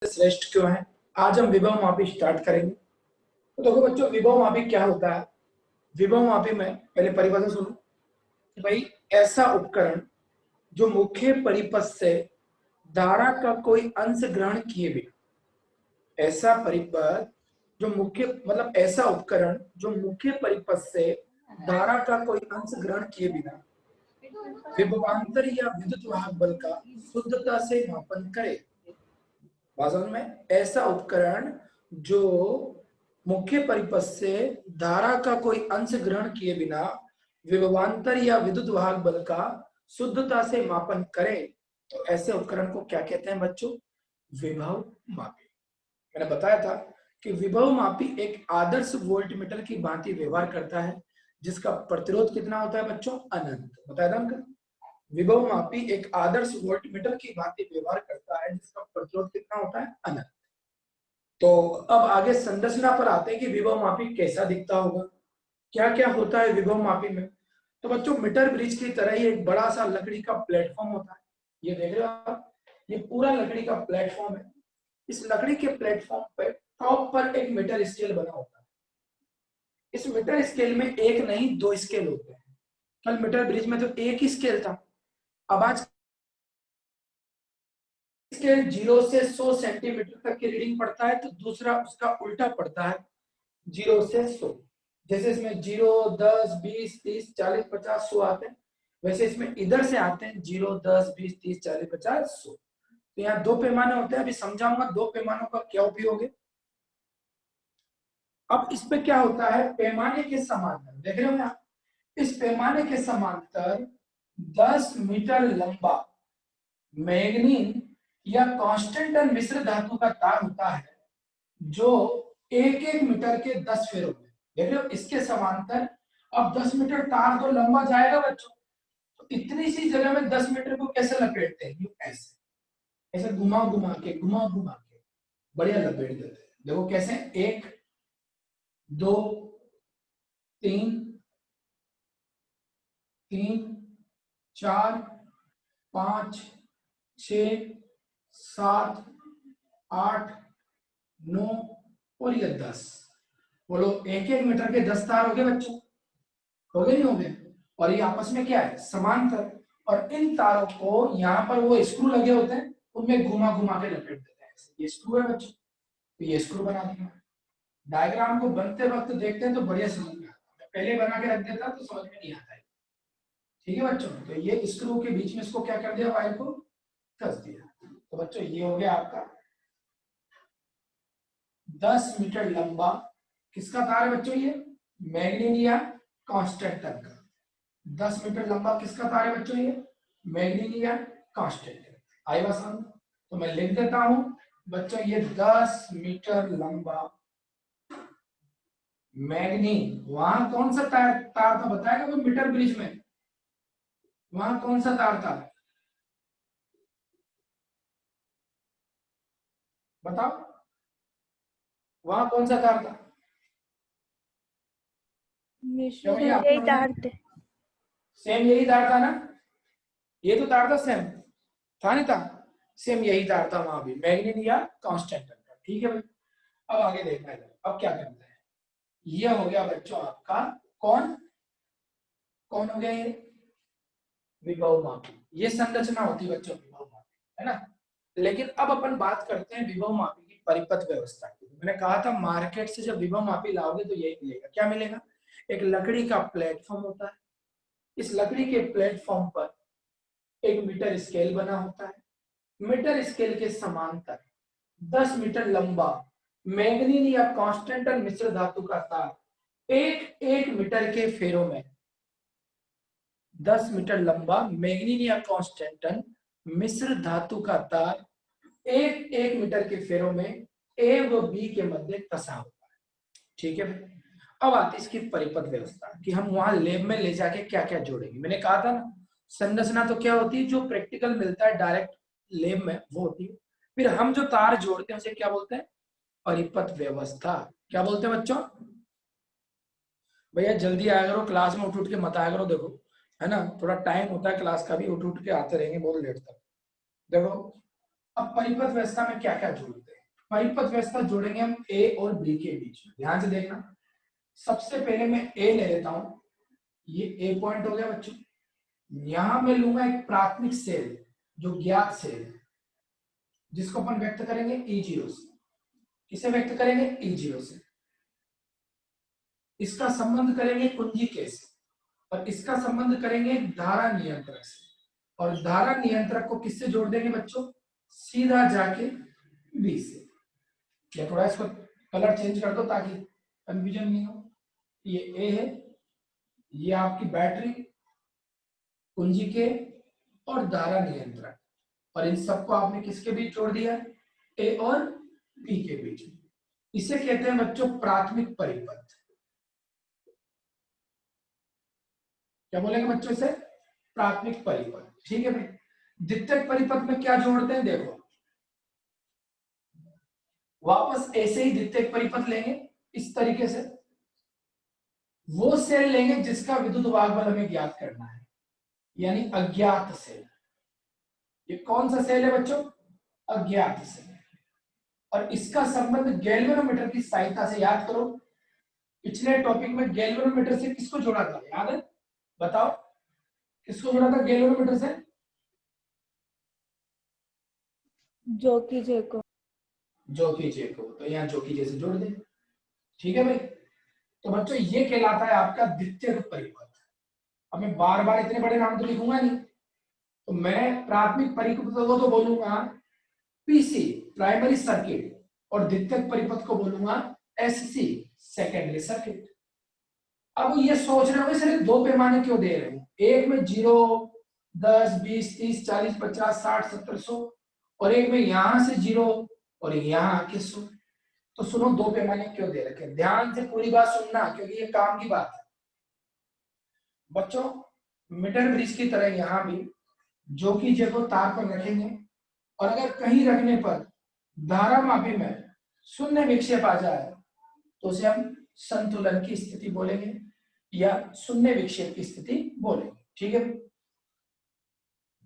श्रेष्ठ क्यों है। आज हम विभव मापी स्टार्ट करेंगे। तो देखो बच्चों, विभव मापी क्या होता है। विभव मापी में पहले परिभाषा सुनो कि भाई ऐसा उपकरण जो मुख्य परिपथ से धारा का कोई अंश ग्रहण किए बिना, ऐसा परिपथ जो मुख्य मतलब ऐसा उपकरण जो मुख्य परिपथ से धारा का कोई अंश ग्रहण किए बिना विभवांतर या विद्युत वाहक बल का शुद्धता से मापन करे। वास्तव में ऐसा उपकरण जो मुख्य परिपथ से धारा का कोई अंश ग्रहण किए बिना विभवांतर या विद्युत वाहक बल का शुद्धता से मापन करे, तो ऐसे उपकरण को क्या कहते हैं बच्चों? विभव मापी। मैंने बताया था कि विभव मापी एक आदर्श वोल्टमीटर की भांति व्यवहार करता है जिसका प्रतिरोध कितना होता है बच्चों? अनंत। बताया था हमको। विभव मापी एक आदर्श वोल्टमीटर की भांति व्यवहार करता है जिसका प्रतिरोध कितना होता है? अनंत। तो अब आगे संरचना पर आते हैं कि विभव मापी कैसा दिखता होगा, क्या क्या होता है विभव मापी में। तो बच्चों, मीटर ब्रिज की तरह ही एक बड़ा सा लकड़ी का प्लेटफॉर्म होता है। ये देख रहे हो आप, ये पूरा लकड़ी का प्लेटफॉर्म है। इस लकड़ी के प्लेटफॉर्म पे टॉप पर एक मीटर स्केल बना होता है। इस मीटर स्केल में एक नहीं दो स्केल होते हैं। कल मीटर ब्रिज में तो एक ही स्केल था, अब आज स्केल 0 से 100 सेंटीमीटर तक की रीडिंग पड़ता है, तो दूसरा उसका उल्टा पड़ता है 0 से 100। जैसे इसमें 0, 10, 20, 30, 40, 50, 100 आते हैं, वैसे इसमें इधर से आते हैं 0, 10, 20, 30, 40, 50, 100। तो यहाँ दो पैमाने होते हैं। अभी समझाऊंगा दो पैमानों का क्या उपयोग है। अब इस पे क्या होता है, पैमाने के समांतर देख रहे हो यहाँ, इस पैमाने के समांतर 10 मीटर लंबा मैग्नीन या कांस्टेंट मिश्र धातु का तार होता है जो 1-1 मीटर के 10 फेरों में, देख रहे हो, इसके समांतर। अब 10 मीटर तार तो लंबा जाएगा बच्चों, तो इतनी सी जगह में 10 मीटर को कैसे लपेटते हैं? ऐसे ऐसे घुमा घुमा के बढ़िया लपेट देते हैं। देखो कैसे, 1, 2, 3, 4, 5, 6, 7, 8, 9 और ये 10। बोलो 1-1 मीटर के 10 तार हो गए बच्चों, हो गए नहीं हो गए? और ये आपस में क्या है? समांतर। और इन तारों को यहाँ पर वो स्क्रू लगे होते हैं, उनमें घुमा घुमा के लपेट देते हैं। ये स्क्रू है बच्चों, तो ये स्क्रू बना दिया। डायग्राम को बनते वक्त देखते हैं तो बढ़िया समझ में आता है, पहले बना के रख देता तो समझ में नहीं आता है। ठीक है बच्चों, तो ये स्क्रू के बीच में इसको क्या कर दिया, वायर को कस दिया। तो बच्चों ये हो गया आपका 10 मीटर लंबा किसका तार है बच्चों? ये मैग्नीन या कांस्टेंट का 10 मीटर लंबा किसका तार है बच्चों? ये मैग्नीन या कांस्टेंट। आई बात समझ? तो मैं लिख देता हूं बच्चों, ये 10 मीटर लंबा मैग्नीन। वहां कौन सा तार था बताएगा वो? मीटर ब्रिज में वहां कौन सा तार था बताओ? वहां कौन सा तार था? यही तार थे। सेम यही तार था ना? ये तो तार था सेम, था नहीं था? सेम यही तार था वहां भी, मैग्नीन या कांस्टेंट का। ठीक है भाई, अब आगे देखना है। अब क्या करना है, ये हो गया बच्चों आपका कौन कौन हो गया? ये विभव मापी। ये संरचना होती है बच्चों विभव मापी, है ना? लेकिन अब अपन बात करते हैं विभव मापी की परिपथ व्यवस्था की। मैंने कहा था मार्केट से जब विभव मापी लाओगे तो यही मिलेगा। क्या मिलेगा? एक लकड़ी का प्लेटफॉर्म होता है, इस लकड़ी के प्लेटफॉर्म पर एक मीटर स्केल बना होता है। मीटर स्केल के समांतर 10 मीटर लंबा मैग्नीन या कांस्टेंट मिश्र धातु का तार 1-1 मीटर के फेरों में, 10 मीटर लंबा मैग्नीन या कांस्टेंट मिश्र धातु का तार 1-1 मीटर के फेरों में ए व बी के मध्य कसा होता है। ठीक है, अब आती है इसकी परिपथ व्यवस्था कि हम वहां लैब में ले जाके क्या क्या जोड़ेंगे। मैंने कहा था ना, संरचना तो क्या होती है, जो प्रैक्टिकल मिलता है डायरेक्ट लैब में वो होती है। फिर हम जो तार जोड़ते हैं उसे क्या बोलते हैं? परिपथ व्यवस्था। क्या बोलते हैं बच्चों? भैया जल्दी आया करो, क्लास में उठ उठ के मत आया करो। देखो है ना, थोड़ा टाइम होता है क्लास का भी, उठ उठ के आते रहेंगे बहुत लेट तक। देखो अब परिपथ व्यवस्था में क्या क्या जोड़ते हैं। परिपथ व्यवस्था जोड़ेंगे हम ए और बी के बीच में। ध्यान से देखना, सबसे पहले मैं ए ले लेता हूं, ये ए पॉइंट हो गया बच्चों। यहां मैं लूंगा एक प्राथमिक सेल जो ज्ञात सेल है, जिसको अपन व्यक्त करेंगे E0 से। किसे व्यक्त करेंगे? E0 से। इसका संबंध करेंगे कुंजिके से, और इसका संबंध करेंगे धारा नियंत्रक से, और धारा नियंत्रक को किससे जोड़ देंगे बच्चों? सीधा जाके बी से। या थोड़ा इसको कलर चेंज कर दो ताकि कंफ्यूजन नहीं हो। ये ए है, ये आपकी बैटरी, कुंजिके और धारा नियंत्रक, और इन सबको आपने किसके बीच जोड़ दिया? ए और बी के बीच। इसे कहते हैं बच्चों प्राथमिक परिपथ। क्या बोलेंगे बच्चों से? प्राथमिक परिपथ। ठीक है भाई। द्वितीयक परिपथ में क्या जोड़ते हैं? देखो, वापस ऐसे ही द्वितीयक परिपथ लेंगे इस तरीके से। वो सेल लेंगे जिसका विद्युत वाहक बल हमें ज्ञात करना है, यानी अज्ञात सेल। ये कौन सा सेल है बच्चों? अज्ञात सेल। और इसका संबंध गैल्वेनोमीटर की सहायता से, याद करो पिछले टॉपिक में गैल्वेनोमीटर से किसको जोड़ा था, याद है? बताओ किसको जोड़ा था गैल्वेनोमीटर से? जोकीजे को। जोकीजे को। तो यहाँ जोकीजे से जोड़ दे। ठीक है भाई। तो बच्चों ये कहलाता है आपका द्वितीयक परिपथ। अब मैं बार बार इतने बड़े नाम तो लिखूंगा नहीं, तो मैं प्राथमिक परिपथ को तो बोलूंगा पीसी, प्राइमरी सर्किट, और द्वितीयक परिपथ को बोलूंगा एससी, सेकेंडरी सर्किट। अब ये सोच रहे हो सिर्फ दो पैमाने क्यों दे रहे हैं? एक में 0, 10, 20, 30, 40, 50, 60, 70, 100, और एक में यहां से 0 और यहां आके 100। तो सुनो, दो पैमाने क्यों दे रखे? ध्यान से पूरी बात सुनना, क्योंकि ये काम की बात है बच्चों। मीटर ब्रिज की तरह यहां भी जो की जगह तार पर रखेंगे, और अगर कहीं रखने पर धारा मापी में शून्य विक्षेप आ जाए तो उसे हम संतुलन की स्थिति बोलेंगे या शून्य विक्षेप की स्थिति बोलेंगे। ठीक है,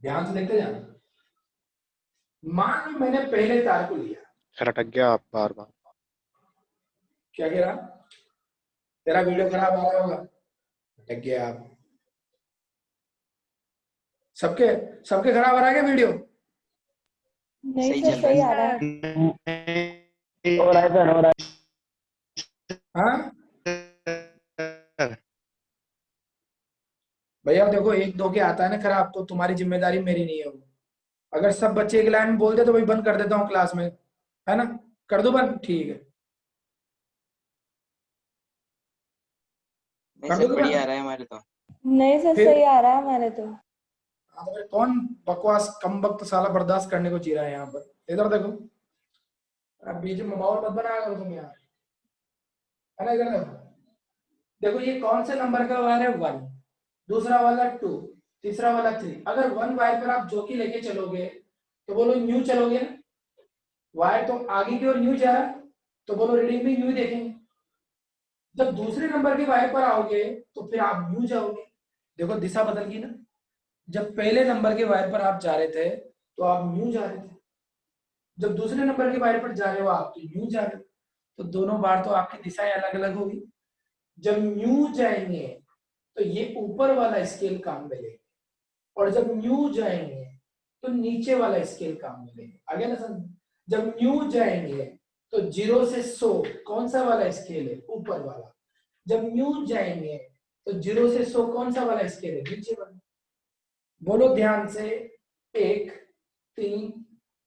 ध्यान से देखते जाना। मान लो मैंने पहले तार को लिया। सर अटक गया आप बार बार। क्या कह रहा? तेरा वीडियो खराब आ रहा होगा, अटक गया आप। सबके सबके खराब आ रहा है क्या वीडियो? नहीं सर, सही आ रहा है। हो रहा है सर, हो रहा हाँ है। भैया देखो, एक दो के आता है ना खराब, तो तुम्हारी जिम्मेदारी मेरी नहीं है वो। अगर सब बच्चे एक लाइन में बोल दे तो भाई बंद कर देता हूँ क्लास में, है ना? कर दो बंद, ठीक है। नहीं सर, बढ़िया आ रहा है हमारे तो। नहीं सर, फिर सही आ रहा है हमारे तो। हाँ, तो भाई कौन बकवास कम वक्त साला बर्दाश्त करने को जी रहा है यहाँ पर? इधर देखो, अब बीच में माहौल मत बनाया करो तुम यार, है ना? इधर देखो, देखो ये कौन से नंबर का वायर है? 1, दूसरा वाला 2, तीसरा वाला 3। अगर 1 वायर पर आप जोकी लेके चलोगे तो बोलो न्यू चलोगे ना, वायर तो आगे की ओर न्यू जा रहा है, तो बोलो रीडिंग में न्यू देखेंगे। जब दूसरे नंबर के वायर पर आओगे तो फिर आप न्यू जाओगे। देखो दिशा बदल गई ना। जब पहले नंबर के वायर पर आप जा रहे थे तो आप न्यू जा रहे थे, जब दूसरे नंबर के वायर पर जा रहे हो आप तो न्यू जा रहे हो। तो दोनों बार तो आपकी दिशाएं अलग अलग होगी। जब न्यू जाएंगे तो ये ऊपर वाला स्केल काम में लेंगे, और जब न्यू जाएंगे तो नीचे वाला स्केल काम में लेंगे। आगे ना समझ? जब न्यू जाएंगे तो 0 से 100 कौन सा वाला स्केल है? ऊपर वाला। जब न्यू जाएंगे तो 0 से 100 कौन सा वाला स्केल है? नीचे वाला। बोलो ध्यान से, 1, 3,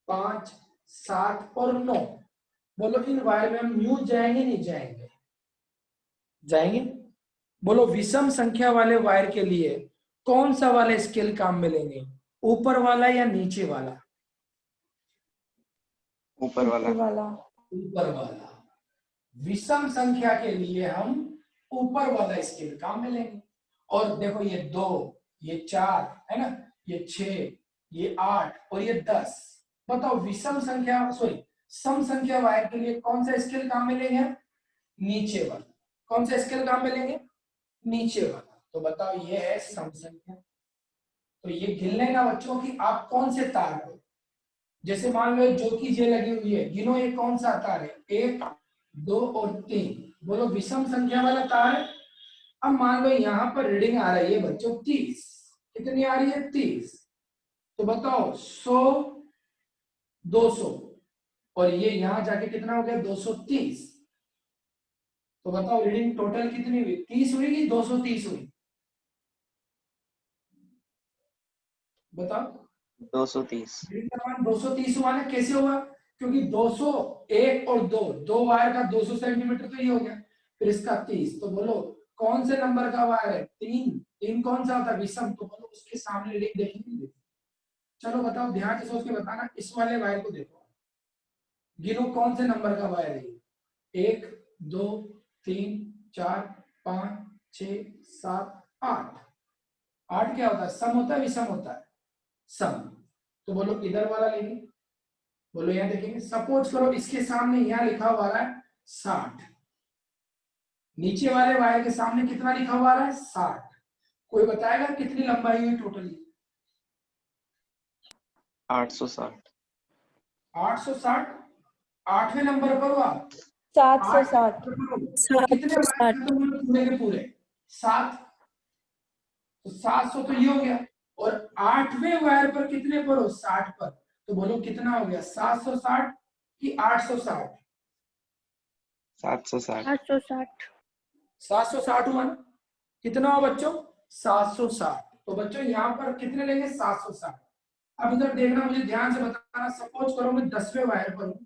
5, 7 और 9। बोलो इन वायर में हम न्यू जाएंगे नहीं जाएंगे? जाएंगे। बोलो विषम संख्या वाले वायर के लिए कौन सा वाला स्केल काम में लेंगे? ऊपर वाला या नीचे वाला? ऊपर वाला। ऊपर वाला। विषम संख्या के लिए हम ऊपर वाला स्केल काम में लेंगे। और देखो ये 2, ये 4 है ना, ये 6, ये 8 और ये 10। बताओ विषम संख्या सॉरी सम संख्या वायर के लिए कौन सा स्केल काम में लेंगे? नीचे वाला। कौन सा स्केल काम में लेंगे? नीचे वाला। तो बताओ ये है सम संख्या। तो ये गिन लेना बच्चों कि आप कौन से तार को जैसे मान लो जो की जे लगी हुई है, गिनो ये कौन सा तार है, 1 2 और 3, बोलो विषम संख्या वाला तार है। अब मान लो यहाँ पर रीडिंग आ रही है बच्चों 30, कितनी आ रही है 30, तो बताओ 100 200 और ये यहाँ जाके कितना हो गया 230, तो बताओ रीडिंग टोटल कितनी हुई, 30 हुई कि 230 हुई, बताओ। 230। रीडिंग का मान 230 हुआ ना, कैसे हुआ, क्योंकि 200 1 और 2, दो वायर का 200 सेंटीमीटर तो ये हो गया, फिर इसका 30, तो बोलो कौन से नंबर का वायर है, 3, 3 कौन सा होता है विषम, तो बोलो उसके सामने रीडिंग देखेंगे। चलो बताओ ध्यान से सोच के बताना, इस वाले वायर को देखो, गिनो कौन से नंबर का वायर है, 1 2 3 4 5 6 7 8, 8 क्या होता है, सम होता है विषम होता है, सम, तो बोलो इधर वाला लेंगे, बोलो यहाँ देखेंगे, सपोज करो इसके सामने यहाँ लिखा हुआ है 60, नीचे वाले वायर के सामने कितना लिखा हुआ है 60, कोई बताएगा कितनी लंबाई हुई टोटली, 860। 860, 8वें नंबर पर हो आप, 760। कितने वायर खत्म हुए पूरे के पूरे, 7, तो 700 तो ये हो गया, और 8वें वायर पर कितने पर हो, 60 पर, तो बोलो कितना हो गया 760 कि 860, 760। 860। 760 हुआ ना, कितना हो बच्चों 760, तो बच्चों यहाँ पर कितने लेंगे 760। अब इधर देखना, मुझे ध्यान से बताना, सपोज करो मैं 10वें वायर पर हूँ,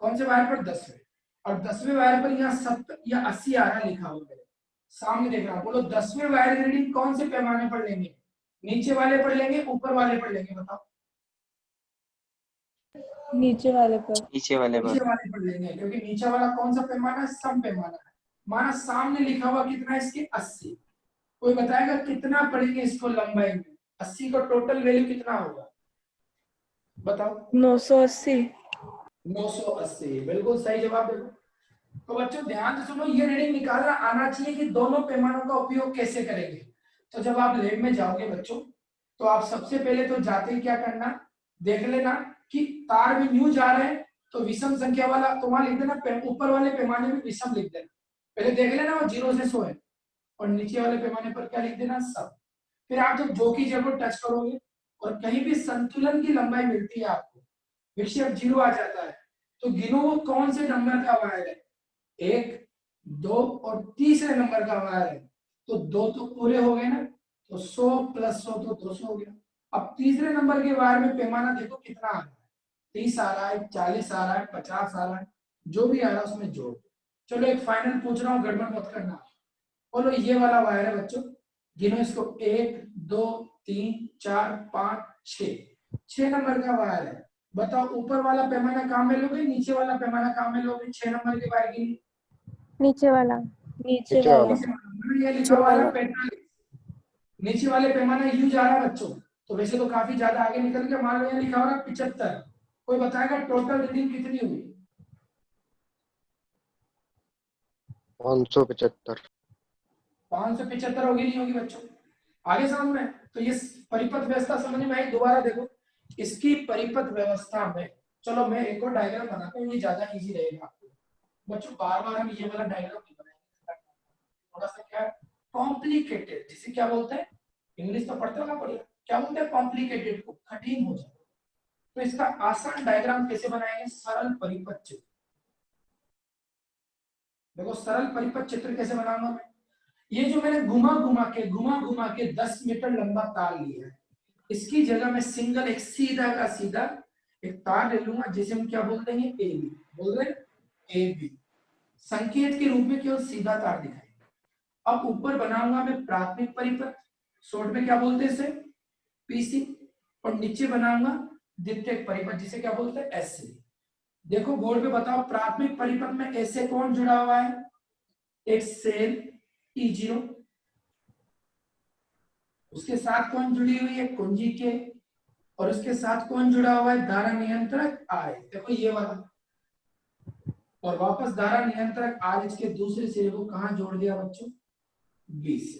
कौन से वायर पर 10वें, और 10वें वायर पर यहाँ 70 या 80 आ रहा लिखा हुआ है, सामने देखना, बोलो 10वें वायर की रीडिंग कौन से पैमाने पर लेंगे, नीचे वाले पर लेंगे ऊपर वाले पर लेंगे, बताओ। नीचे वाले पर। नीचे वाले नीचे पर। वाले पर लेंगे, क्योंकि नीचे वाला कौन सा पैमाना है, सम पैमाना है, माना सामने लिखा हुआ कितना है इसके 80, कोई बताएगा कितना पड़ेंगे इसको लंबाई में, 80 का टोटल वैल्यू कितना होगा, बताओ। 980। 980, बिल्कुल सही जवाब देखो। तो बच्चों ध्यान से सुनो, ये रीडिंग निकालना आना चाहिए कि दोनों पैमानों का उपयोग कैसे करेंगे। तो जब आप लैब में जाओगे बच्चों, तो आप सबसे पहले तो जाते ही क्या करना, देख लेना कि तार में न्यू जा रहे हैं, तो विषम संख्या वाला तो वहां लिख देना, ऊपर वाले पैमाने में विषम लिख देना, पहले देख लेना वो 0 से 100 है, और नीचे वाले पैमाने पर क्या लिख देना, सब। फिर आप जब जो की जगह टच करोगे और कहीं भी संतुलन की लंबाई मिलती है आपको, विक्षेप 0 आ जाता है, तो गिनो वो कौन से नंबर का वायर है, 1 2 और तीसरे नंबर का वायर है, तो 2 तो पूरे हो गए ना, तो 100 प्लस 100 तो 200 हो गया। अब तीसरे नंबर के वायर में पैमाना देखो कितना आ रहा है, 30 आ रहा है, 40 आ रहा है, 50 आ रहा है, जो भी आ रहा है उसमें जोड़। चलो एक फाइनल पूछ रहा हूँ, गड़बड़ मत करना, बोलो ये वाला वायर है बच्चों, गिनो इसको, 1 2 3 4 5 6 नंबर का वायर है, बताओ ऊपर वाला पैमाना काम में लोगे, नीचे वाला पैमाना काम में लोगे, 6 नंबर के वायर के लिए, नीचे वाला। नीचे नीचे वाला। वाला। ये लिखा हुआ है 45, नीचे वाले पैमाना यू जा रहा है बच्चों, तो वैसे तो काफी ज्यादा आगे निकल के, मान लो यहाँ लिखा हुआ है 75, कोई बताएगा टोटल रीडिंग कितनी हुई, 575। 575 होगी, नहीं होगी बच्चों, आगे समझ में। तो ये परिपथ व्यवस्था समझ में आई, दोबारा देखो इसकी परिपथ व्यवस्था में, चलो मैं एक और डायग्राम बनाता हूँ, ये ज्यादा इजी रहेगा आपको बच्चों, बार बार हम ये वाला डायग्राम नहीं बनाएंगे, थोड़ा सा क्या कॉम्प्लिकेटेड, जिसे क्या बोलते हैं, इंग्लिश तो पढ़ते हो ना बढ़िया, क्या बोलते हैं कॉम्प्लिकेटेड को, कठिन हो जाए, तो इसका आसान डायग्राम कैसे बनाएंगे, सरल परिपथ चित्र। देखो सरल परिपथ चित्र कैसे बनाऊंगा मैं, ये जो मैंने घुमा घुमा के 10 मीटर लंबा तार लिया है, इसकी जगह मैं सिंगल एक सीधा का सीधा एक तार ले लूंगा, जिसे हम क्या बोलते हैं, ए बी, बोल रहे हैं ए बी, संकेत के रूप में केवल सीधा तार दिखाएंगे। अब ऊपर बनाऊंगा मैं प्राथमिक परिपथ, शॉर्ट में क्या बोलते हैं इसे, पीसी, और नीचे बनाऊंगा द्वितीयक परिपथ, जिसे क्या बोलते हैं, एससी। देखो बोर्ड पे बताओ, प्राथमिक परिपथ में ऐसे कौन जुड़ा हुआ है, एक सेल E0, उसके साथ कौन जुड़ी हुई है, कुंजी के, और उसके साथ कौन जुड़ा हुआ है, धारा नियंत्रक आर, देखो ये वाला, और वापस धारा नियंत्रक आर इसके दूसरे सिरे को कहां जोड़ दिया बच्चों, बी से,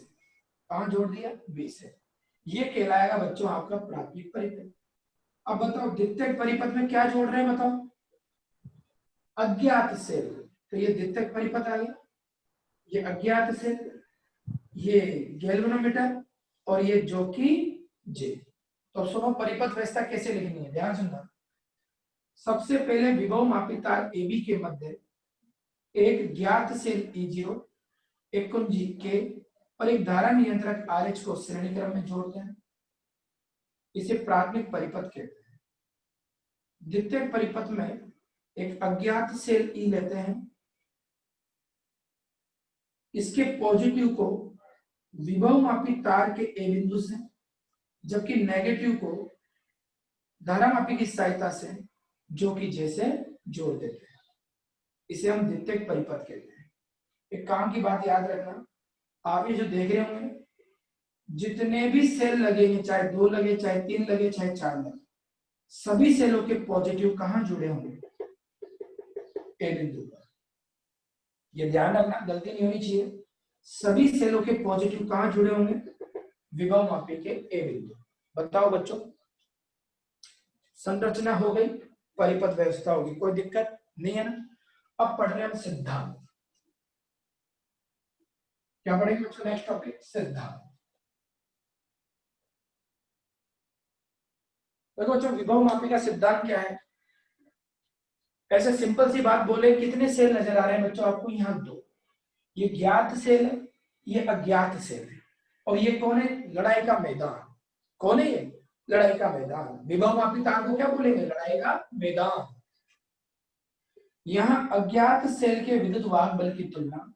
कहां जोड़ दिया, बी से, ये कहलाएगा बच्चों आपका प्राथमिक परिपथ। अब बताओ द्वितीयक परिपथ में क्या जोड़ रहे हैं बताओ? अज्ञात सेल। तो ये द्वितीयक परिपथ आ गया, ये अज्ञात सेल, ये गैल्वेनोमीटर और ये जो कि जे। तो सुनो परिपथ व्यवस्था कैसे लिखनी है, ध्यान सुनना। सबसे पहले विभव मापी तार AB के मध्य एक ज्ञात सेल E0, एक कुंजी K और एक धारा नियंत्रक RH को श्रेणी क्रम में जोड़ते हैं। इसे प्राथमिक परिपथ कहते हैं। द्वितीयक परिपथ में एक अज्ञात सेल E लेते हैं, इसके पॉजिटिव को विभव मापी तार के A बिंदु से, जबकि नेगेटिव को धारा मापी की सहायता से जो कि जैसे जोड़ देते हैं। इसे हम द्वितीयक परिपथ कहते हैं। एक काम की बात याद रखना, आप ये जो देख रहे होंगे, जितने भी सेल लगेंगे, चाहे 2 लगे, चाहे 3 लगे, चाहे 4 लगे, सभी सेलों के पॉजिटिव कहां जुड़े होंगे? ए बिंदु पर। ये ध्यान रखना, गलती नहीं होनी चाहिए। सभी सेलों के पॉजिटिव कहां जुड़े होंगे? विभव मापी के ए बिंदु। बताओ बच्चों, संरचना हो गई, परिपथ व्यवस्था होगी, कोई दिक्कत नहीं है ना? अब पढ़ रहे हम सिद्धांत। क्या पढ़ेंगे बच्चों? नेक्स्ट टॉपिक सिद्धांत। देखो बच्चों, विभव मापी का सिद्धांत क्या है? ऐसे सिंपल सी बात बोले, कितने सेल नजर आ रहे हैं बच्चों आपको? यहाँ 2। ये ज्ञात सेल है, ये अज्ञात सेल है। और ये कौन है? लड़ाई का मैदान। कौन है ये? लड़ाई का मैदान। विभव मापी तार को क्या बोलेंगे? लड़ाई का मैदान। यहाँ अज्ञात सेल के विद्युत वाहक बल की तुलना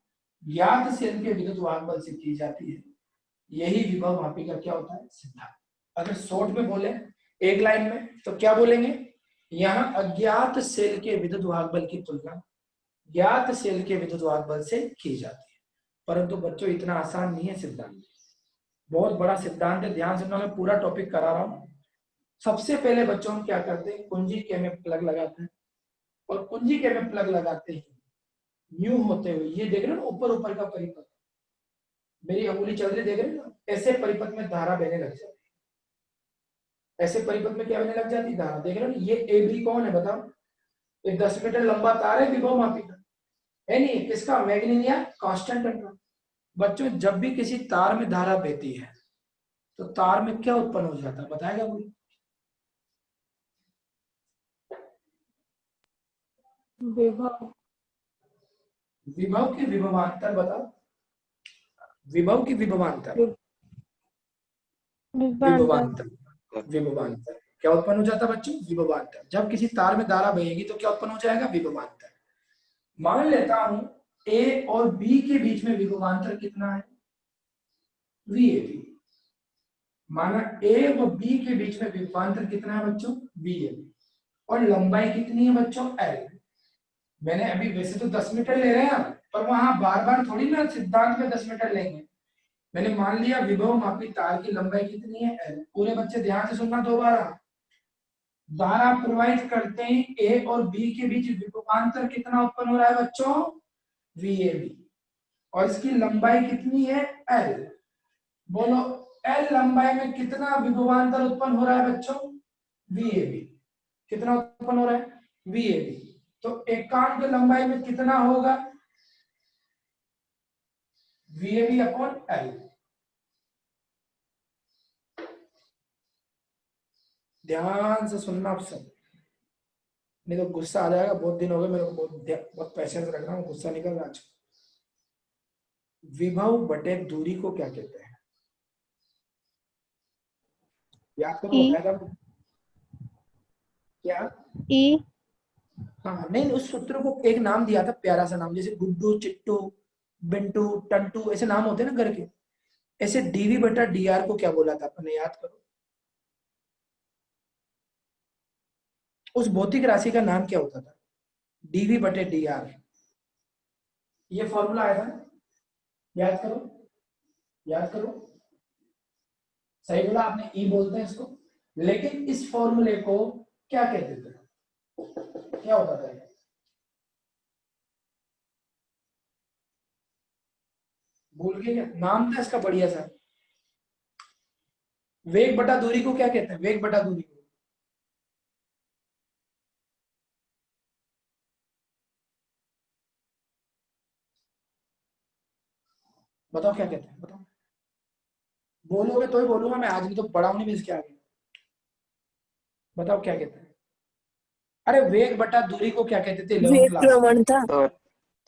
ज्ञात सेल के विद्युत वाहक बल से की जाती है। यही विभव मापी का क्या होता है? सिद्धांत। अगर शॉर्ट में बोले एक लाइन में तो क्या बोलेंगे? यहाँ अज्ञात सेल के विद्युत वाहक बल की तुलना ज्ञात सेल के विद्युत वाहक बल से की जाती है। परंतु बच्चों इतना आसान नहीं है सिद्धांत, बहुत बड़ा सिद्धांत है। ध्यान से मैं पूरा टॉपिक करा रहा हूँ। सबसे पहले बच्चों हम क्या करते हैं? कुंजी के में प्लग लगाते हैं, और कुंजी के में प्लग लगाते हैं न्यू होते हुए, ये देख रहे हो ऊपर ऊपर का परिपथ, मेरी अंगुली चल रही देख रहे हो, ऐसे परिपथ में धारा बहने लग जाती है। ऐसे परिपथ में क्या बहने लग जाती है? धारा। देख रहे हो ये ए बी कौन है बताओ? ये 10 मीटर लंबा तार है विभव मापी का, है नहीं? किसका? मैग्नीनिया कांस्टेंट कंट्रोल। बच्चों जब भी किसी तार में धारा बहती है तो तार में क्या उत्पन्न हो जाता है बताएगा कोई? विभव। विभव की विभवांतर बताओ। विभव की विभवांतर। विभवांतर। विभवांतर क्या उत्पन्न हो जाता है बच्चों? विभवांतर। जब किसी तार में धारा बहेगी तो क्या उत्पन्न हो जाएगा? विभवांतर। मान लेता हूं ए और बी के बीच में विभवांतर कितना है? VAB। माना ए और बी के बीच में विभवांतर कितना है बच्चों? VAB। और लंबाई कितनी है बच्चों? L। मैंने अभी वैसे तो 10 मीटर ले रहे हैं, पर वहां बार बार थोड़ी ना सिद्धांत में 10 मीटर लेंगे। मैंने मान लिया विभव मापी तार की लंबाई कितनी है? L। पूरे बच्चे ध्यान से सुनना दोबारा। धारा प्रवाहित करते ही ए और बी के बीच विभवांतर कितना उत्पन्न हो रहा है बच्चों? VAB। और इसकी लंबाई कितनी है? L। बोलो L लंबाई में कितना विभवांतर उत्पन्न हो रहा है बच्चों? VAB। कितना उत्पन्न हो रहा है? VAB। तो एकांक लंबाई में कितना होगा? VAB upon L। ध्यान से सुनना आप सब, नहीं तो गुस्सा आ जाएगा। बहुत दिन हो गए मेरे को, बहुत पैसेंस रख रहा हूँ, गुस्सा निकल रहा है। विभव बटे दूरी को क्या कहते हैं? याद करो, E। बताया था क्या? E। हाँ नहीं, उस सूत्र को एक नाम दिया था, प्यारा सा नाम, जैसे गुड्डू, चिट्टू, बिंटू, टंटू, ऐसे नाम होते हैं ना घर के। ऐसे डीवी बटा डीआर को क्या बोला था अपने? याद करो। उस भौतिक राशि का नाम क्या होता था? डीवी बटे डीआर। ये फॉर्मूला आया था, याद करो, याद करो। सही बोला आपने, ई बोलते हैं इसको। लेकिन इस फॉर्मूले को क्या कहते थे? क्या होता था? भूल गए क्या? नाम था इसका बढ़िया सा। वेग बटा दूरी को क्या कहते हैं? वेग बटा दूरी को बताओ क्या कहते हैं, बताओ। बोलोगे तो ही बोलूंगा मैं, आज नहीं तो पढ़ा नहीं मैं इसके आगे। बताओ क्या कहते हैं। अरे वेग बटा दूरी को क्या कहते थे 11th वेग क्लास में? प्रवणता। तो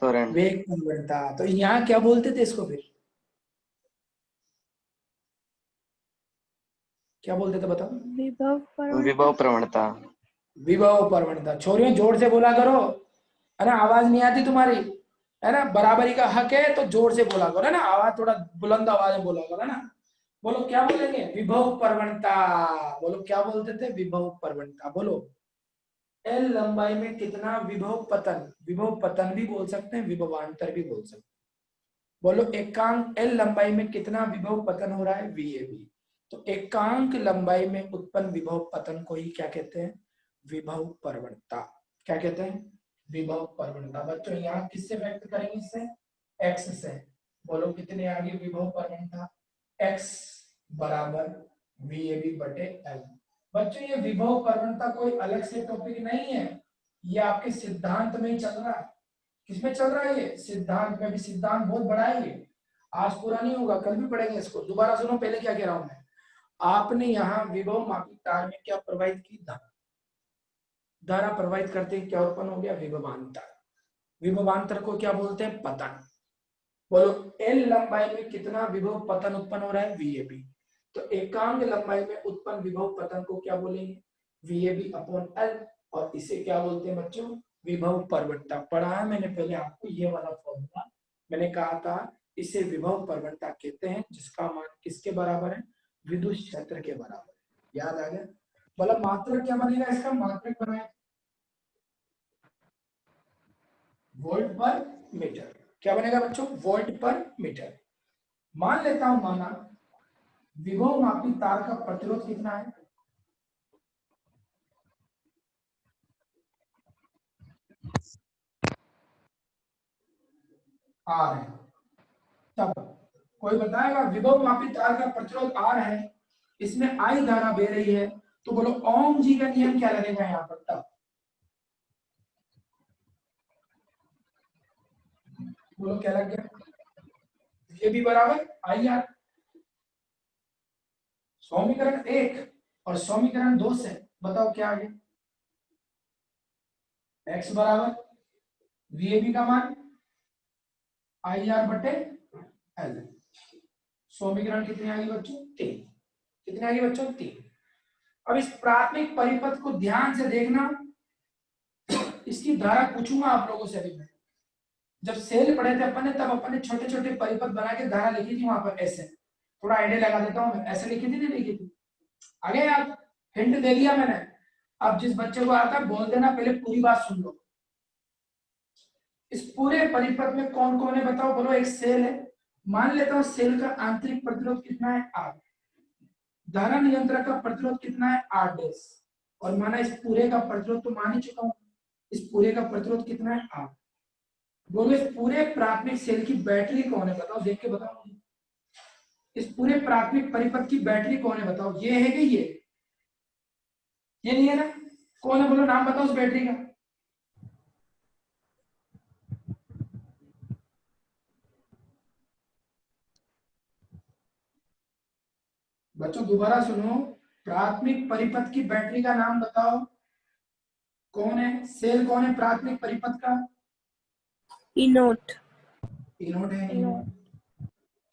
त्वरण। वेग प्रवणता। तो यहाँ क्या बोलते थे इसको फिर? क्या बोलते थे बताओ? विभव प्रवणता। विभव प्रवणता। विभव प्रवणता। छोरियों जोर से बोला करो, है ना, आवाज नहीं आती तुम्हारी, है ना, बराबरी का हक है तो जोर से बोला करो, है ना, आवाज थोड़ा बुलंद आवाज में बोला करो, है ना। बोलो क्या बोलेंगे? विभव प्रवणता। बोलो क्या बोलते थे? विभव प्रवणता। बोलो एल लंबाई में कितना विभव पतन, विभव पतन भी बोल सकते हैं, विभवांतर भी बोल सकते हैं। बोलो एकांक एल लंबाई में कितना विभव पतन हो रहा है? वीएबी। तो एकांक लंबाई में उत्पन्न विभव पतन को ही क्या कहते हैं? विभव प्रवणता। क्या कहते हैं? विभव प्रवणता। बच्चों यहाँ किससे व्यक्त करेंगे? इससे, एक्स से। बोलो कितने आगे विभव प्रवणता? एक्स बराबर वीएबी बटे एल। बच्चों ये विभव प्रवणता कोई अलग से टॉपिक नहीं है, ये आपके सिद्धांत में ही चल रहा है। किसमें चल रहा है? ये सिद्धांत में भी। सिद्धांत बहुत बड़ा है ये, आज पूरा नहीं होगा, कल भी पढ़ेंगे इसको। दोबारा सुनो पहले क्या कह रहा हूं मैं। आपने यहाँ विभव मापी तार में क्या प्रवाहित की? धारा। धारा प्रवाहित करते क्या उत्पन्न हो गया? विभवांतर। विभवांतर को क्या बोलते हैं? पतन। बोलो एल लंबाई में कितना विभव पतन उत्पन्न हो रहा है? वीएबी। तो एकांक लंबाई में उत्पन्न विभव पतन को क्या बोलेंगे? वीएबी अपॉन एल। और इसे क्या बोलते हैं बच्चों? विभव प्रवणता। पढ़ा है मैंने पहले आपको ये वाला फॉर्मूला, मैंने कहा था इसे विभव प्रवणता कहते हैं, जिसका मान किसके बराबर है? विद्युत क्षेत्र के बराबर। याद आ गया? बोला मात्रक क्या बनेगा इसका? मात्रक बनाए वोल्ट पर मीटर। क्या बनेगा बच्चों? वोल्ट पर मीटर। मान लेता हूं, माना विभव मापी तार का प्रतिरोध कितना है? आर है। तब कोई बताएगा विभव मापी तार का प्रतिरोध आर है, इसमें आई धारा बह रही है, तो बोलो ओम जी का नियम क्या लगेगा यहाँ पर? तब बोलो क्या लग गया? ये भी बराबर आई आर। समीकरण 1 और समीकरण 2 से बताओ क्या आ गया? एक्स बराबर वीएबी का मान आई आर बटे एल। समीकरण कितनी आ गई बच्चों? 3। कितनी आ गई बच्चों? 3। अब इस प्राथमिक परिपथ को ध्यान से देखना, इसकी धारा पूछूंगा आप लोगों से अभी मैं। जब सेल पढ़े थे अपन ने, तब अपन ने छोटे छोटे परिपथ बना के धारा लिखी थी वहां पर ऐसे। थोड़ा आइडिया लगा देता हूं मैं, ऐसे लिखी थी नहीं लिखी थी? आगे याद? हिंट दे दिया मैंने। अब जिस बच्चे को आता है बोल देना, पहले पूरी बात सुन लो। इस पूरे परिपथ में कौन कौन है बताओ? बोलो एक सेल है, मान लेता हूं सेल का आंतरिक प्रतिरोध कितना है? आर। धारा नियंत्रक का प्रतिरोध कितना है? R dash. और माना इस पूरे का प्रतिरोध तो मान ही चुका हूं, इस पूरे का प्रतिरोध कितना है? आर। बोलो इस पूरे प्राथमिक सेल की बैटरी कौन है? बताओ, देख के बताओ। इस पूरे प्राथमिक परिपथ की बैटरी कौन है? बताओ। ये है कि ये नहीं है ना? कौन है? बोलो नाम बताओ उस बैटरी का। बच्चों दोबारा सुनो, प्राथमिक परिपथ की बैटरी का नाम बताओ। कौन है? सेल कौन है प्राथमिक परिपथ का? इनोट। इनोड है।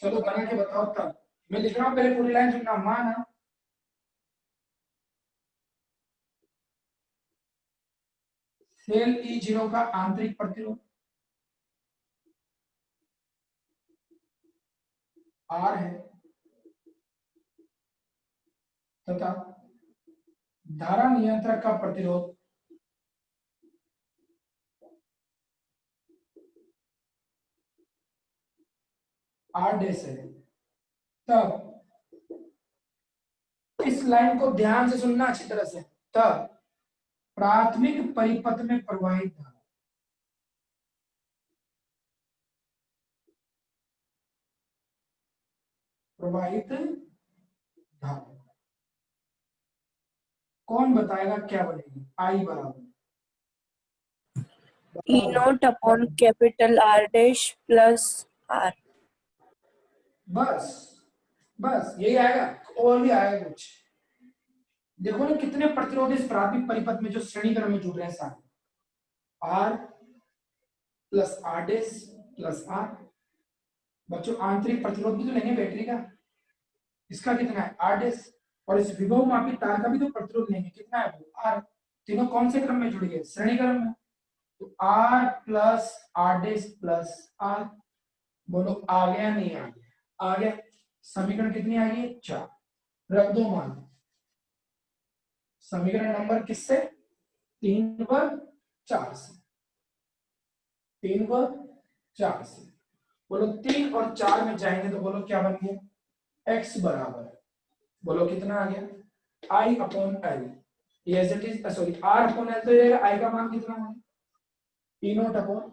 चलो बना के बताओ तब। मैं लिख रहा हूं, पहले पूरी लाइन सुनना। माना सेल E0 का आंतरिक प्रतिरोध R है तथा धारा नियंत्रक का प्रतिरोध R डैश है। तब इस लाइन को ध्यान से सुनना अच्छी तरह से। तब प्राथमिक परिपथ में प्रवाहित धारा, प्रवाहित धारा कौन बताएगा क्या बनेगी? आई बराबर E naught upon capital R dash plus R. बस बस यही आएगा, और भी आएगा कुछ। देखो ना कितने प्रतिरोध इस प्राथमिक परिपथ में जो श्रेणी क्रम में जुड़ रहे हैं सारे, R plus R dash plus R. बच्चों आंतरिक प्रतिरोध भी तो लेंगे बैटरी का, इसका कितना है आर डैश, और इस विभव मापी तार का भी तो प्रतिरोध लेंगे, कितना है वो आर। तीनों कौन से क्रम में जुड़ गए, श्रेणी क्रम में। तो R plus R dash plus R, बोलो आ गया नहीं आ गया, आ गया। समीकरण कितनी आ गई, 4। रख दो मान, समीकरण नंबर किससे, 3 व 4 से, 3 व 4 से। बोलो 3 और 4 में जाएंगे तो बोलो क्या बन गया, x बराबर, बोलो कितना आ गया i अपॉन एल, ये as it is, sorry r upon L, तो ये i का मान कितना है, e not upon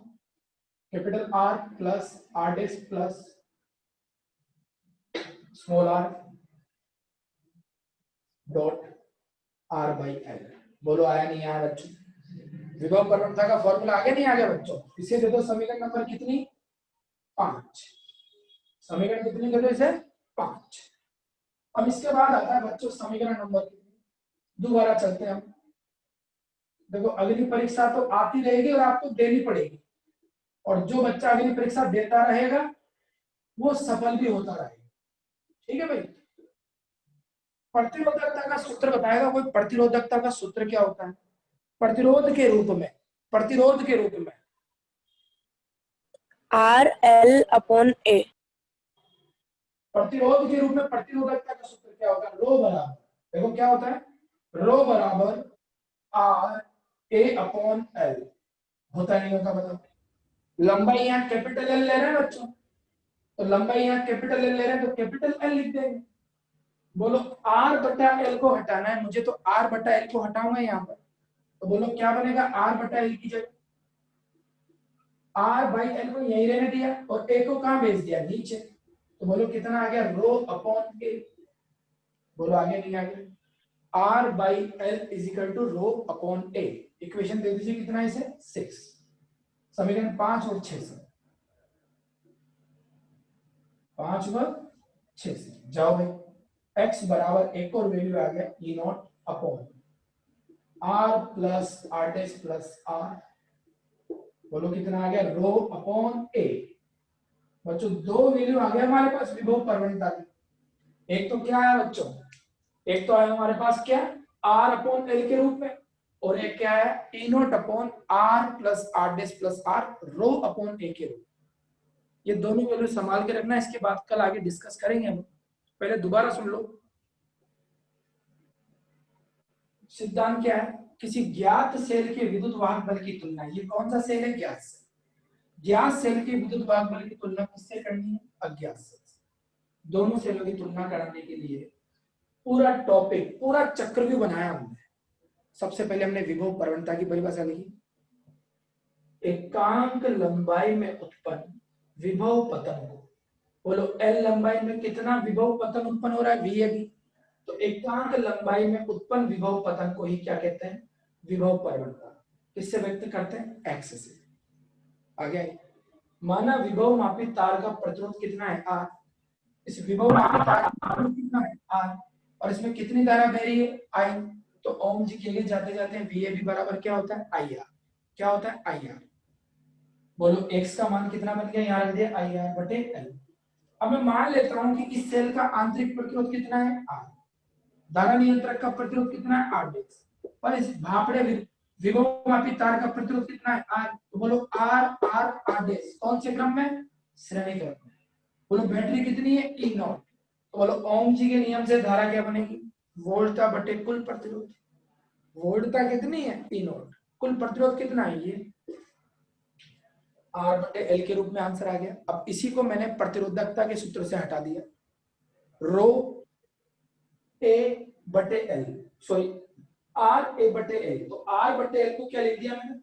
capital R plus r dash plus small r dot r by L. बोलो आया नहीं आया बच्चों, विभव परवणता का फॉर्मूला आगे नहीं आ गया बच्चों। इसे दे दो समीकरण नंबर कितनी, 5। समीकरण कितनी दे दो इसे, 5। अब इसके बाद आता है बच्चों समीकरण नंबर, दोबारा चलते हैं हम। देखो अगली परीक्षा तो आती रहेगी और आपको देनी पड़ेगी, और जो बच्चा अगली परीक्षा देता रहेगा वो सफल भी होता रहेगा, ठीक है भाई। प्रतिरोधकता का सूत्र बताएगा कोई, प्रतिरोधकता का सूत्र क्या होता है, प्रतिरोध के रूप में, प्रतिरोध के रूप में R L upon A। प्रतिरोध के रूप में प्रतिरोधकता का सूत्र क्या होता है, रो बराबर, देखो क्या होता है, रो बराबर आर ए अपॉन एल। होता नहीं होता बताओ, लंबाई यहाँ कैपिटल एल ले रहे हैं बच्चों, तो लंबाई यहाँ कैपिटल एल ले रहे हैं तो कैपिटल एल लिख देंगे। बोलो आर बटा एल को हटाना है मुझे, तो आर बटा एल को हटाऊंगा यहाँ पर, तो बोलो क्या बनेगा, आर बटा एल की जगह आर बाई एल को यही रहने दिया और ए को कहां भेज दिया, नीचे, तो बोलो कितना आ गया, रो अपॉन ए। बोलो आगे नहीं आगे, R by L is equal to rho upon A. Equation दे दीजिए कितना है इसे, 6। समीकरण 5 और 6 से, 5 व 6 से जाओ भाई, x बराबर एक और वैल्यू आ गया E naught upon R plus R dash plus R. बोलो कितना आ गया, रो अपॉन ए। बच्चों दो वैल्यू आ गया हमारे पास विभव परवणता की। एक तो क्या है बच्चों, एक तो आया हमारे पास क्या, आर अपॉन एल के रूप में, और एक क्या है, E naught upon R plus R dash plus R rho upon A के रूप। ये दोनों वैल्यू संभाल के रखना, इसके बाद कल आगे डिस्कस करेंगे हम, पहले दोबारा सुन लो। सिद्धांत क्या है, किसी ज्ञात सेल के विद्युत वाहक बल की तुलना, ये कौन सा सेल है, ज्ञात सेल, ज्ञात सेल के विद्युत वाहक बल की तुलना किससे करनी है, अज्ञात सेल से। दोनों सेलों की तुलना कराने के लिए पूरा टॉपिक, पूरा चक्रव्यूह बनाया हमने। सबसे पहले हमने विभव परवणता की परिभाषा लिखी, एकांक लंबाई में उत्पन्न विभव पतन को, बोलो एल लंबाई में कितना विभव पतन उत्पन्न हो रहा है, वीएबी, तो एकांक लंबाई में उत्पन्न विभव पतन को ही क्या कहते हैं, विभव परवणता। किससे व्यक्त करते हैं, एक्स से। आगे माना विभव मापी तार का प्रतिरोध कितना है, आर। इस विभव मापी तार का प्रतिरोध कितना है, आर, और इसमें कितनी धारा बह रही है, आई। तो ओम जी के लिए जाते जाते हैं वीएबी बराबर क्या होता है, आई आर। क्या होता है, आई आर। बोलो एक्स का मान कितना बन गया, यहाँ रख दिया आई आर बटे एल। अब मैं मान लेता हूं कि इस सेल का आंतरिक प्रतिरोध कितना है, आर। धारा नियंत्रक का प्रतिरोध कितना है, आर डैश, और इस भापड़े विभव मापी तार का प्रतिरोध कितना है, आर। तो बोलो आर आर आर डैश कौन से क्रम में, श्रेणी क्रम में। बोलो बैटरी कितनी है, ई नॉट। तो बोलो ओम जी के नियम से धारा क्या बनेगी, वोल्टता बटे कुल प्रतिरोध। वोल्टता कितनी है, ई नॉट, कुल प्रतिरोध कितना है, ये आर बटे एल के रूप में आंसर आ गया। अब इसी को मैंने प्रतिरोधकता के सूत्र से हटा दिया, रो ए बटे एल, सॉरी आर ए बटे एल, तो आर बटे एल को क्या लिख दिया मैंने,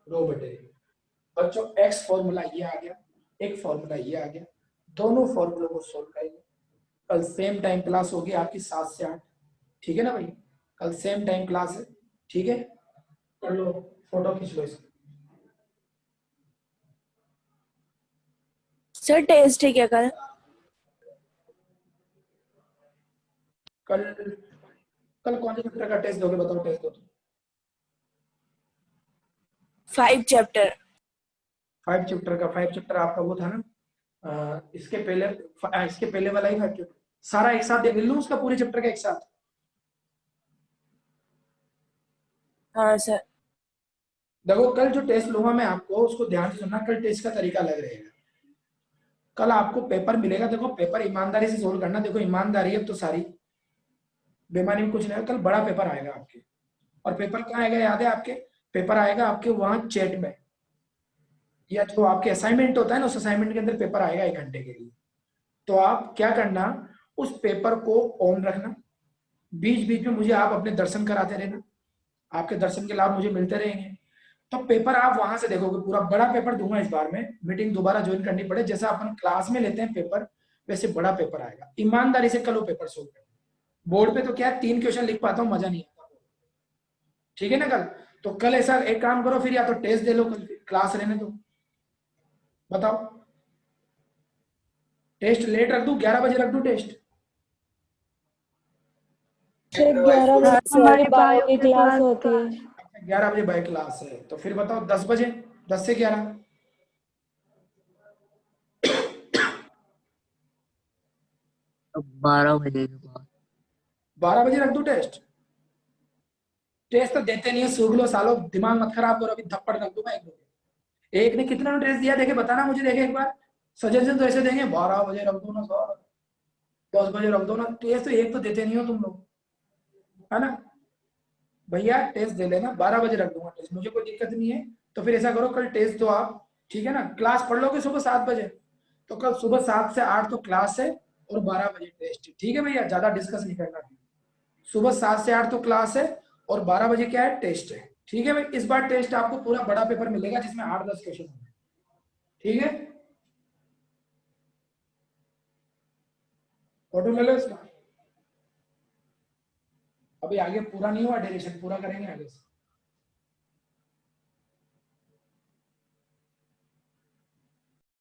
रो बटे एल। बच्चों एक्स फॉर्मूला ये आ गया, एक फॉर्मूला ये आ गया, दोनों फॉर्मूलों को सोल्व करेंगे। कल सेम टाइम क्लास होगी आपकी 7 से 8, ठीक है ना भाई, कल सेम टाइम क्लास है, ठीक है। कर लो, फोटो खींच लो इसको। सर टेस्ट है क्या कल? कल कल कौन से चैप्टर का टेस्ट दोगे, बताओ टेस्ट दो। 5 चैप्टर। 5 चैप्टर आपका वो था ना, इसके पहले वाला ही 5 चैप्टर सारा एक साथ मिल लूं उसका, पूरे चैप्टर का एक साथ। हाँ सर। देखो कल जो टेस्ट लूंगा मैं आपको, उसको ध्यान से सुनना, कल टेस्ट का तरीका अलग रहेगा। कल आपको पेपर मिलेगा, देखो पेपर ईमानदारी से सोल्व करना, देखो ईमानदारी अब तो सारी, बेईमानी में कुछ नहीं है। कल बड़ा पेपर आएगा आपके, और पेपर कहाँ आएगा याद है आपके, पेपर आएगा आपके वहां चैट में, या जो आपके असाइनमेंट होता है ना, उस असाइनमेंट के अंदर पेपर आएगा 1 घंटे के लिए। तो आप क्या करना, उस पेपर को ऑन रखना, बीच बीच में मुझे आप अपने दर्शन कराते रहना, आपके दर्शन के लाभ मुझे मिलते रहेंगे। तो पेपर आप वहां से देखोगे, पूरा बड़ा पेपर दूंगा इस बार में, मीटिंग दोबारा ज्वाइन करनी पड़े, जैसा अपन क्लास में लेते हैं पेपर, वैसे बड़ा पेपर आएगा। ईमानदारी से कल वो पेपर सोल्व करना। बोर्ड पे तो क्या 3 क्वेश्चन लिख पाता हूँ, मजा नहीं आता। ठीक है ना कल? तो कल ऐसा एक काम करो फिर, या तो टेस्ट दे लो कल, क्लास रहने दो। बताओ टेस्ट लेट रख दूं, 11 बजे रख दूं टेस्ट? 11 हाँ बजे हमारी सर। बायो की क्लास होती है। 11 बजे बाय क्लास है, तो फिर बताओ 10 बजे, 10 से 11, 12 बजे के बाद। 12 बजे रख दूं टेस्ट? टेस्ट तो देते नहीं है, सूख लो सालो, दिमाग मत खराब करो, अभी थप्पड़ रख दूंगा एक दो। एक ने कितना टेस्ट दिया देखे, बताना मुझे, देखे एक बार। सजेशन तो ऐसे देंगे 12 बजे रख दो ना सर, 10 बजे रख दो ना, टेस्ट तो एक तो देते नहीं हो तुम लोग, है ना भैया? टेस्ट दे लेना, 12 बजे रख दूंगा टेस्ट, मुझे कोई दिक्कत नहीं है। तो फिर ऐसा करो, कल टेस्ट दो आप, ठीक है ना? क्लास पढ़ लोगे सुबह 7 बजे, तो कल सुबह 7 से 8 तो क्लास है, और 12 बजे टेस्ट है, ठीक है भैया? ज्यादा डिस्कस नहीं करना। सुबह 7 से 8 तो क्लास है, और 12 बजे क्या है, टेस्ट है। ठीक है भाई, इस बार टेस्ट आपको पूरा बड़ा पेपर मिलेगा, जिसमें 8-10 क्वेश्चन होंगे। ठीक है, फोटो ले लो इसका। अभी आगे पूरा नहीं हुआ, डायरेक्शन पूरा करेंगे आगे से।